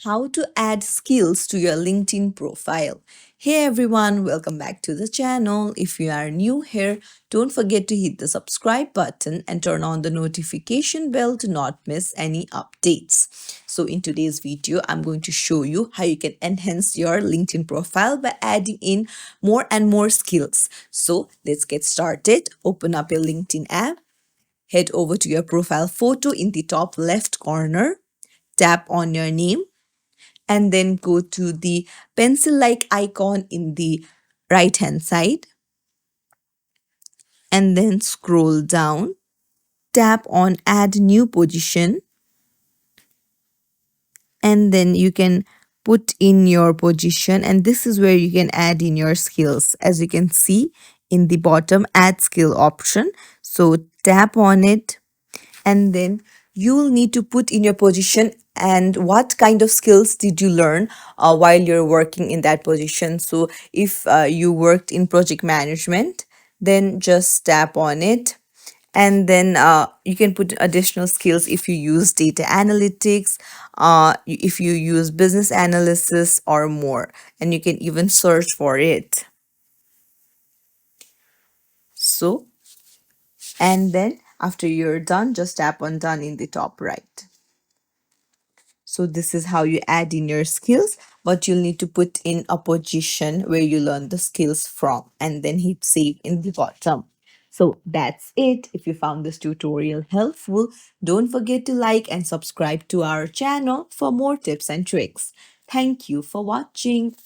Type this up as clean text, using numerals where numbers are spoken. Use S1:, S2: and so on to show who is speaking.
S1: How to add skills to your LinkedIn profile. Hey everyone, welcome back to the channel. If you are new here, don't forget to hit the subscribe button and turn on the notification bell to not miss any updates. So in today's video, I'm going to show you how you can enhance your LinkedIn profile by adding in more and more skills. So let's get started. Open up your LinkedIn app, head over to your profile photo in the top left corner, tap on your name, and then go to the pencil-like icon in the right-hand side and then scroll down. Tap on add new position and then you can put in your position, and this is where you can add in your skills. As you can see in the bottom, add skill option. So tap on it and then you'll need to put in your position and what kind of skills did you learn while you're working in that position. So if you worked in project management, then just tap on it, and then you can put additional skills if you use data analytics, if you use business analysis or more, and you can even search for it. So, and then after you're done, just tap on done in the top right. So this is how you add in your skills, but you'll need to put in a position where you learn the skills from and then hit save in the bottom. So that's it. If you found this tutorial helpful, don't forget to like and subscribe to our channel for more tips and tricks. Thank you for watching.